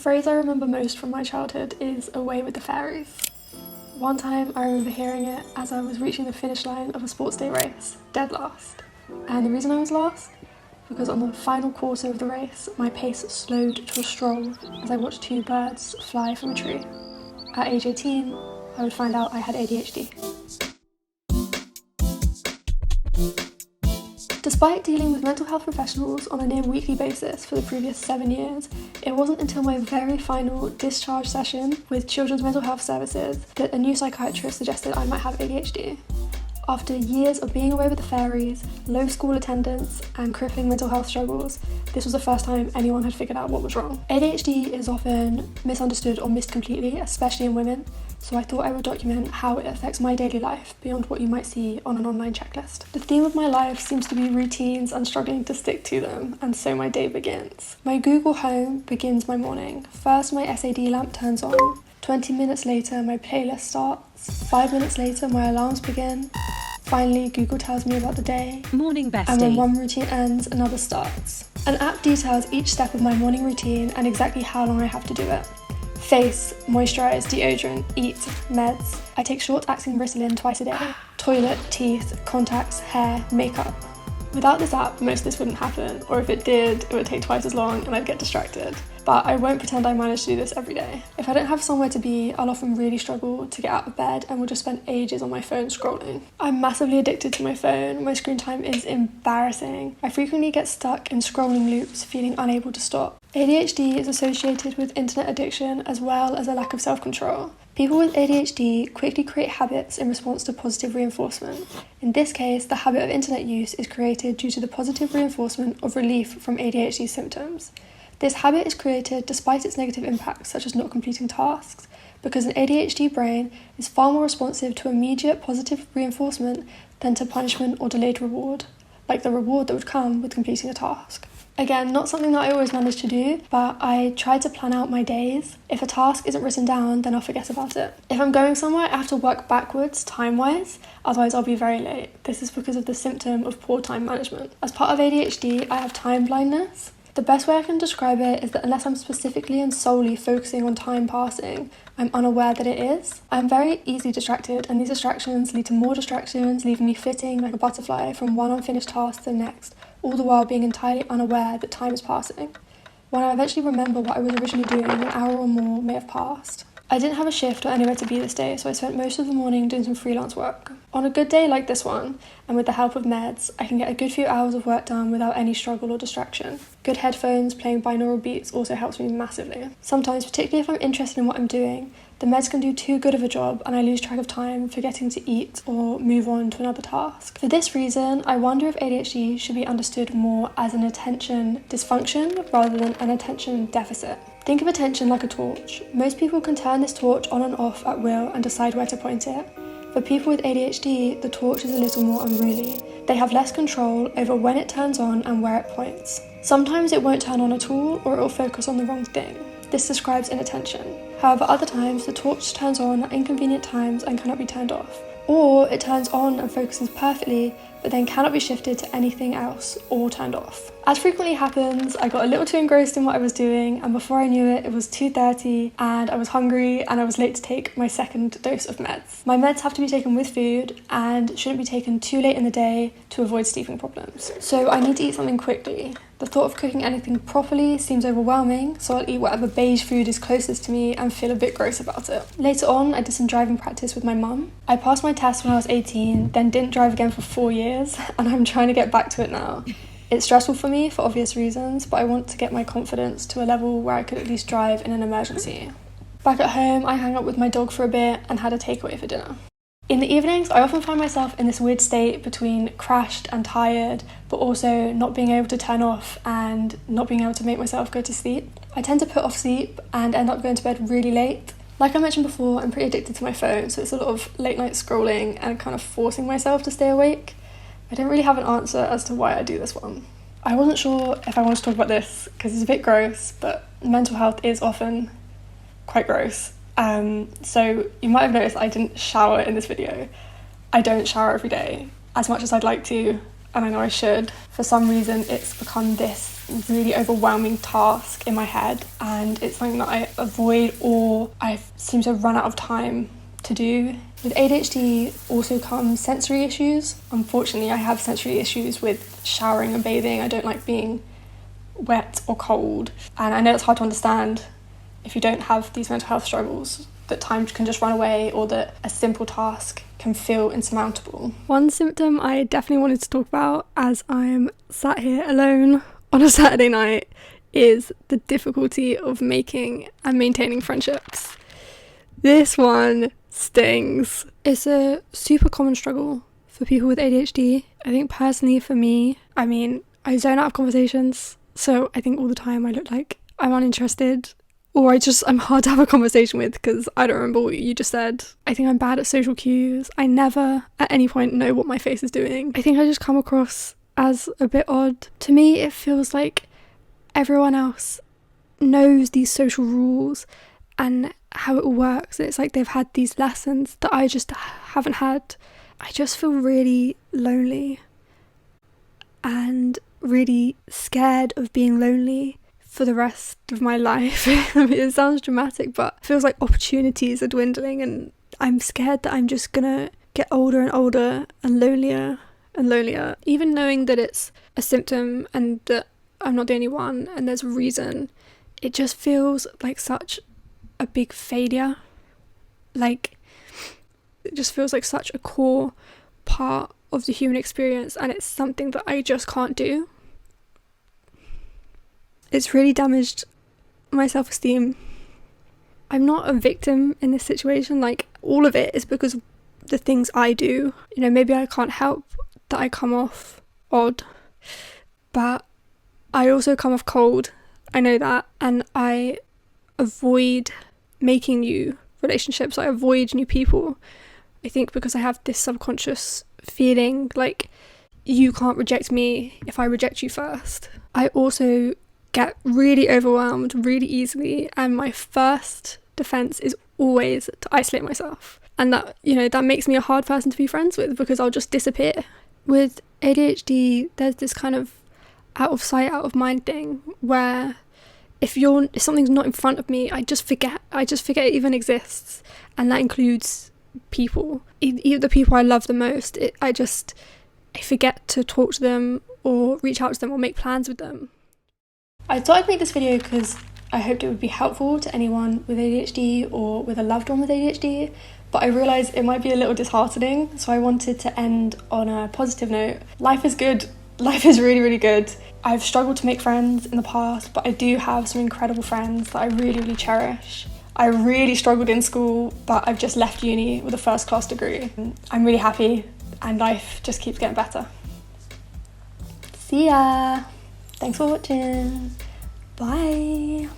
phrase I remember most from my childhood is "away with the fairies." One time I remember hearing it as I was reaching the finish line of a sports day race, dead last. And the reason I was last? Because on the final quarter of the race, my pace slowed to a stroll as I watched two birds fly from a tree. At age 18, I would find out I had ADHD. Despite dealing with mental health professionals on a near weekly basis for the previous 7 years, it wasn't until my very final discharge session with Children's Mental Health Services that a new psychiatrist suggested I might have ADHD. After years of being away with the fairies, low school attendance, and crippling mental health struggles, this was the first time anyone had figured out what was wrong. ADHD is often misunderstood or missed completely, especially in women, so I thought I would document how it affects my daily life beyond what you might see on an online checklist. The theme of my life seems to be routines and struggling to stick to them, and so my day begins. My Google Home begins my morning. First, my SAD lamp turns on. 20 minutes later, my playlist starts. 5 minutes later, my alarms begin. Finally, Google tells me about the day. Morning bestie. And when one routine ends, another starts. An app details each step of my morning routine and exactly how long I have to do it. Face, moisturise, deodorant, eat, meds. I take short-acting Ritalin twice a day. Toilet, teeth, contacts, hair, makeup. Without this app, most of this wouldn't happen, or if it did, it would take twice as long and I'd get distracted. But I won't pretend I manage to do this every day. If I don't have somewhere to be, I'll often really struggle to get out of bed and will just spend ages on my phone scrolling. I'm massively addicted to my phone. My screen time is embarrassing. I frequently get stuck in scrolling loops, feeling unable to stop. ADHD is associated with internet addiction as well as a lack of self-control. People with ADHD quickly create habits in response to positive reinforcement. In this case, the habit of internet use is created due to the positive reinforcement of relief from ADHD symptoms. This habit is created despite its negative impacts, such as not completing tasks, because an ADHD brain is far more responsive to immediate positive reinforcement than to punishment or delayed reward, like the reward that would come with completing a task. Again, not something that I always manage to do, but I try to plan out my days. If a task isn't written down, then I'll forget about it. If I'm going somewhere, I have to work backwards time-wise, otherwise I'll be very late. This is because of the symptom of poor time management. As part of ADHD, I have time blindness. The best way I can describe it is that unless I'm specifically and solely focusing on time passing, I'm unaware that it is. I'm very easily distracted, and these distractions lead to more distractions, leaving me flitting like a butterfly from one unfinished task to the next, all the while being entirely unaware that time is passing. When I eventually remember what I was originally doing, an hour or more may have passed. I didn't have a shift or anywhere to be this day, so I spent most of the morning doing some freelance work. On a good day like this one, and with the help of meds, I can get a good few hours of work done without any struggle or distraction. Good headphones playing binaural beats also helps me massively. Sometimes, particularly if I'm interested in what I'm doing, the meds can do too good of a job and I lose track of time, forgetting to eat or move on to another task. For this reason, I wonder if ADHD should be understood more as an attention dysfunction rather than an attention deficit. Think of attention like a torch. Most people can turn this torch on and off at will and decide where to point it. For people with ADHD, the torch is a little more unruly. They have less control over when it turns on and where it points. Sometimes it won't turn on at all, or it will focus on the wrong thing. This describes inattention. However, other times the torch turns on at inconvenient times and cannot be turned off. Or it turns on and focuses perfectly, but then cannot be shifted to anything else or turned off. As frequently happens, I got a little too engrossed in what I was doing, and before I knew it, it was 2:30 and I was hungry and I was late to take my second dose of meds. My meds have to be taken with food and shouldn't be taken too late in the day to avoid sleeping problems. So I need to eat something quickly. The thought of cooking anything properly seems overwhelming, so I'll eat whatever beige food is closest to me and feel a bit gross about it. Later on, I did some driving practice with my mum. I passed my test when I was 18, then didn't drive again for 4 years, and I'm trying to get back to it now. It's stressful for me for obvious reasons, but I want to get my confidence to a level where I could at least drive in an emergency. Back at home, I hung out with my dog for a bit and had a takeaway for dinner. In the evenings, I often find myself in this weird state between crashed and tired, but also not being able to turn off and not being able to make myself go to sleep. I tend to put off sleep and end up going to bed really late. Like I mentioned before, I'm pretty addicted to my phone, so it's a lot of late night scrolling and kind of forcing myself to stay awake. I don't really have an answer as to why I do this one. I wasn't sure if I wanted to talk about this because it's a bit gross, but mental health is often quite gross. So you might have noticed I didn't shower in this video. I don't shower every day. As much as I'd like to, and I know I should. For some reason, it's become this really overwhelming task in my head, and it's something that I avoid or I seem to run out of time to do. With ADHD also comes sensory issues. Unfortunately, I have sensory issues with showering and bathing. I don't like being wet or cold, and I know it's hard to understand if you don't have these mental health struggles, that time can just run away or that a simple task can feel insurmountable. One symptom I definitely wanted to talk about as I'm sat here alone on a Saturday night is the difficulty of making and maintaining friendships. This one stings. It's a super common struggle for people with ADHD. I think personally for me, I zone out of conversations, so I think all the time I look like I'm uninterested, or I'm hard to have a conversation with because I don't remember what you just said. I think I'm bad at social cues. I never at any point know what my face is doing. I think I just come across as a bit odd. To me, it feels like everyone else knows these social rules and how it all works. It's like they've had these lessons that I just haven't had. I just feel really lonely and really scared of being lonely for the rest of my life. It sounds dramatic, but it feels like opportunities are dwindling, and I'm scared that I'm just gonna get older and older and lonelier and lonelier. Even knowing that it's a symptom and that I'm not the only one and there's a reason, it just feels like such a big failure. Like, it just feels like such a core part of the human experience, and it's something that I just can't do. It's really damaged my self-esteem. I'm not a victim in this situation. Like, all of it is because of the things I do. Maybe I can't help that I come off odd, but I also come off cold. I know that, and I avoid making new relationships. I avoid new people. I think because I have this subconscious feeling like you can't reject me if I reject you first. I also get really overwhelmed really easily, and my first defense is always to isolate myself, and that makes me a hard person to be friends with because I'll just disappear. With ADHD, there's this kind of out of sight, out of mind thing where if something's not in front of me, I just forget it even exists, and that includes people. Even the people I love the most, I forget to talk to them or reach out to them or make plans with them. I thought I'd make this video because I hoped it would be helpful to anyone with ADHD or with a loved one with ADHD, but I realised it might be a little disheartening, so I wanted to end on a positive note. Life is good. Life is really, really good. I've struggled to make friends in the past, but I do have some incredible friends that I really, really cherish. I really struggled in school, but I've just left uni with a first-class degree. I'm really happy, and life just keeps getting better. See ya! Thanks for watching. Bye.